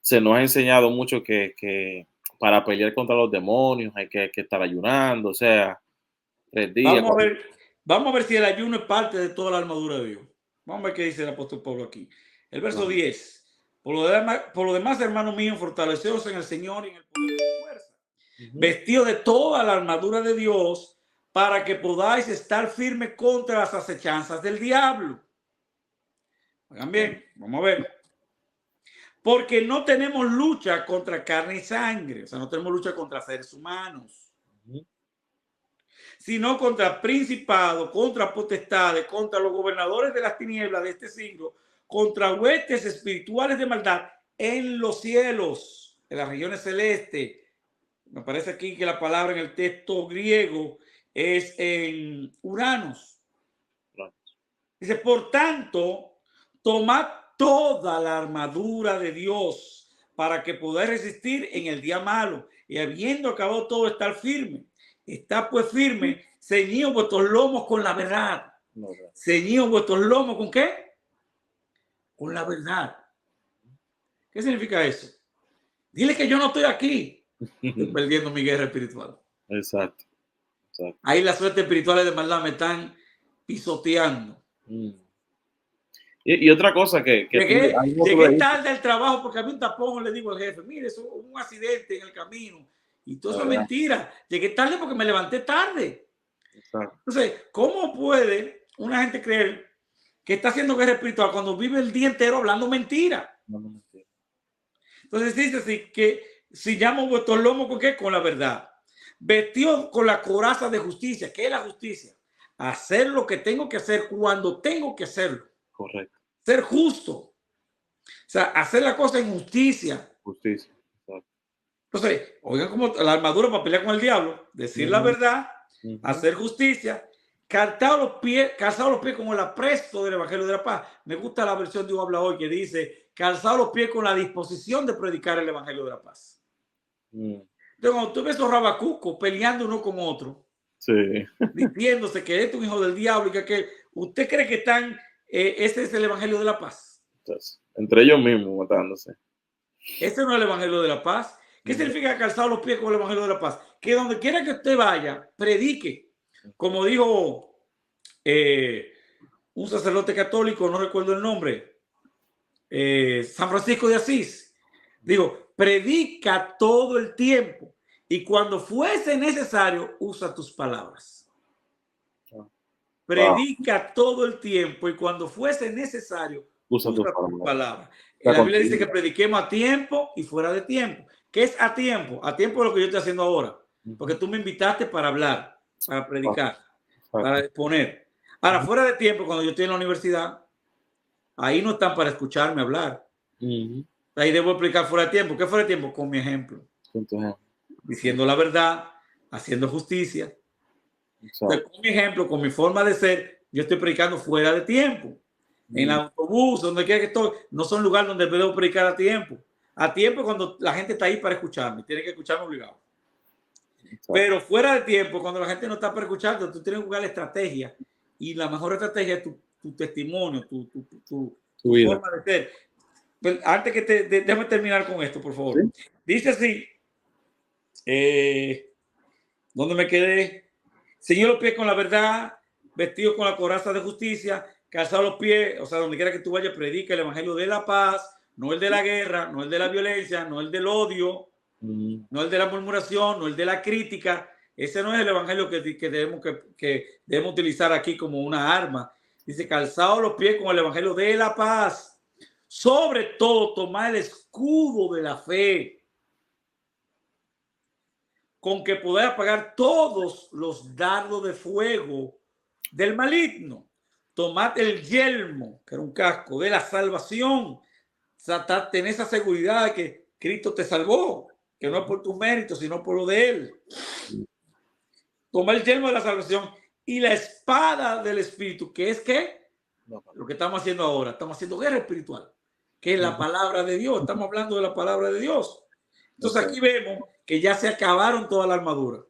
se nos ha enseñado mucho que para pelear contra los demonios hay que estar ayunando, o sea, 3 días. Vamos a ver si el ayuno es parte de toda la armadura de Dios. Vamos a ver qué dice el apóstol Pablo aquí. El verso 10. Por lo demás, hermanos míos, fortaleceos en el Señor y en el poder de su fuerza. Vestido de toda la armadura de Dios para que podáis estar firmes contra las acechanzas del diablo. Oigan bien, vamos a ver. Porque no tenemos lucha contra carne y sangre. O sea, no tenemos lucha contra seres humanos. Sino contra principados, contra potestades, contra los gobernadores de las tinieblas de este siglo, contra huestes espirituales de maldad en los cielos, en las regiones celestes. Me parece aquí que la palabra en el texto griego es en Uranos. Dice, por tanto, tomad toda la armadura de Dios para que podáis resistir en el día malo y habiendo acabado todo estar firme. Está pues firme, ceñidos vuestros lomos con la verdad. Ceñidos vuestros lomos ¿con qué? Con la verdad. ¿Qué significa eso? Dile que yo no estoy aquí. Estoy perdiendo mi guerra espiritual. Exacto. Ahí las suertes espirituales de maldad me están pisoteando. Y otra cosa que llegué tarde al trabajo porque había un tapón, le digo al jefe, mire, eso hubo un accidente en el camino. Y todo eso es mentira. Llegué tarde porque me levanté tarde. Exacto. Entonces, ¿cómo puede una gente creer que está haciendo guerra espiritual cuando vive el día entero hablando mentira? Entonces dice así que si llamo vuestros lomos ¿con qué? Con la verdad. Vestido con la coraza de justicia. ¿Qué es la justicia? Hacer lo que tengo que hacer cuando tengo que hacerlo. Correcto. Ser justo. O sea, hacer la cosa en justicia. Justicia. Entonces, oigan como la armadura para pelear con el diablo, decir la verdad, hacer justicia calzados los pies con el apresto del Evangelio de la Paz. Me gusta la versión de Dios habla hoy que dice, calzados los pies con la disposición de predicar el Evangelio de la Paz. Entonces, cuando tú ves esos rabacucos peleando uno con otro, diciéndose que este es un hijo del diablo y que usted cree que están, ese es el Evangelio de la Paz. Entonces, entre ellos mismos matándose. Ese no es el Evangelio de la Paz. ¿Qué significa calzar los pies con el Evangelio de la Paz? Que donde quiera que usted vaya, predique. Como dijo un sacerdote católico, no recuerdo el nombre, San Francisco de Asís, digo, predica todo el tiempo y cuando fuese necesario, usa tus palabras. Predica todo el tiempo y cuando fuese necesario, usa tus palabras. La Biblia dice que prediquemos a tiempo y fuera de tiempo. ¿Qué es a tiempo? A tiempo es lo que yo estoy haciendo ahora, porque tú me invitaste para hablar, para predicar, para exponer. Ahora, fuera de tiempo, cuando yo estoy en la universidad, ahí no están para escucharme hablar. Ahí debo explicar fuera de tiempo. ¿Qué fuera de tiempo? Con mi ejemplo. Diciendo la verdad, haciendo justicia. Entonces, con mi ejemplo, con mi forma de ser, yo estoy predicando fuera de tiempo. En el autobús, donde quiera que estoy, no son lugares donde debo predicar a tiempo. A tiempo cuando la gente está ahí para escucharme, tiene que escucharme obligado. Pero fuera de tiempo, cuando la gente no está para escucharte, tú tienes que buscar la estrategia. Y la mejor estrategia es tu testimonio, tu forma de ser. Pero antes que déjame terminar con esto, por favor. ¿Sí? Dice así, ¿dónde me quedé? Ceñidos los pies con la verdad, vestidos con la coraza de justicia, calzados los pies, o sea, donde quiera que tú vayas, predica el evangelio de la paz, no el de la guerra, no el de la violencia, no el del odio, no el de la murmuración, no el de la crítica. Ese no es el evangelio que debemos utilizar aquí como una arma. Dice, calzados los pies con el evangelio de la paz. Sobre todo, tomar el escudo de la fe, con que poder apagar todos los dardos de fuego del maligno. Tomad el yelmo, que era un casco, de la salvación. Tener esa seguridad de que Cristo te salvó, que no es por tus méritos, sino por lo de Él. Tomar el yelmo de la salvación y la espada del Espíritu, que es ¿qué? Lo que estamos haciendo ahora. Estamos haciendo guerra espiritual, que es la palabra de Dios. Estamos hablando de la palabra de Dios. Entonces aquí vemos que ya se acabaron toda la armadura.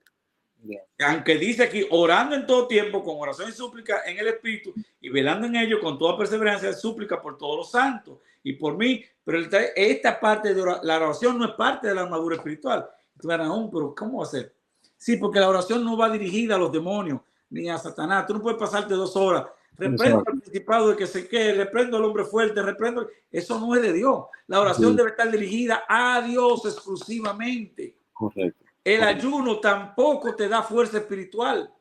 Aunque dice aquí, orando en todo tiempo, con oración y súplica en el Espíritu, y velando en ello con toda perseverancia, súplica por todos los santos y por mí. Pero esta parte de la oración no es parte de la armadura espiritual. Pero ¿cómo va a ser? Sí, porque la oración no va dirigida a los demonios ni a Satanás. Tú no puedes pasarte 2 horas. Reprendo al principado de que se quede, reprendo al hombre fuerte, reprendo. Eso no es de Dios. La oración debe estar dirigida a Dios exclusivamente. Correcto. El ayuno tampoco te da fuerza espiritual.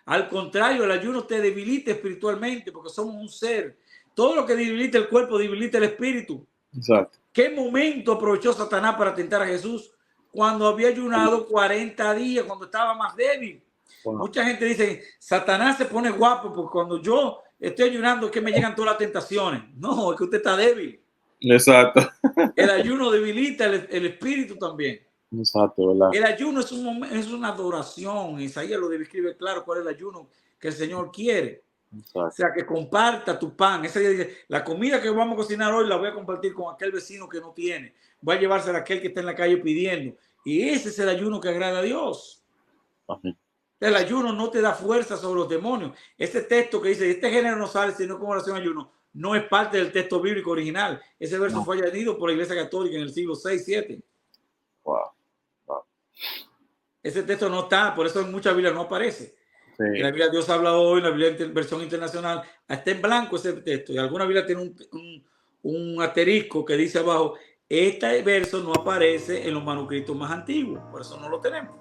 Al contrario, el ayuno te debilita espiritualmente porque somos un ser. Todo lo que debilita el cuerpo debilita el espíritu. Exacto. ¿Qué momento aprovechó Satanás para tentar a Jesús? Cuando había ayunado 40 días, cuando estaba más débil. Wow. Mucha gente dice, Satanás se pone guapo porque cuando yo estoy ayunando es que me llegan todas las tentaciones. No, es que usted está débil. Exacto. El ayuno debilita el espíritu también. Exacto, ¿verdad? El ayuno es una adoración. Isaías lo describe claro cuál es el ayuno que el Señor quiere. Exacto. O sea, que comparta tu pan. Ese día dice, la comida que vamos a cocinar hoy la voy a compartir con aquel vecino que no tiene. Voy a llevársela a aquel que está en la calle pidiendo. Y ese es el ayuno que agrada a Dios. Amén. El ayuno no te da fuerza sobre los demonios. Ese texto que dice, este género no sale sino con oración ayuno, no es parte del texto bíblico original. Ese verso fue añadido por la Iglesia Católica en el siglo 6, 7. Wow. Ese texto no está, por eso en muchas Biblias no aparece. Sí. En la Biblia Dios habla hoy, en la Biblia versión internacional, está en blanco ese texto. Y alguna Biblia tiene un asterisco que dice abajo, este verso no aparece en los manuscritos más antiguos, por eso no lo tenemos.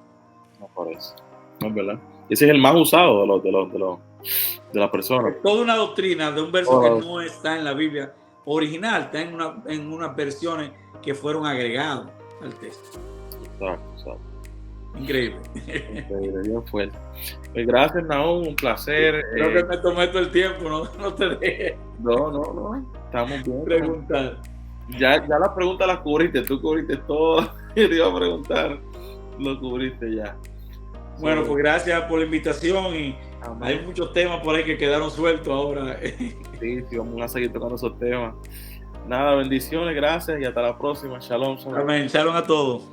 No aparece, no es verdad. Ese es el más usado de las personas. Toda una doctrina de un verso que no está en la Biblia original, está en unas versiones que fueron agregadas al texto. Exacto. Increíble. Increíble, bien fuerte. Pues gracias, Nahum, un placer. Creo que me tomé todo el tiempo, no te dejes. No, estamos bien. Preguntar. Ya las preguntas las cubriste, tú cubriste todo. Te iba a preguntar, lo cubriste ya. Bueno, pues gracias por la invitación y Amén. hay muchos temas por ahí que quedaron sueltos ahora. Sí, vamos a seguir tocando esos temas. Nada, bendiciones, gracias y hasta la próxima. Shalom, shalom. Amén. Shalom a todos.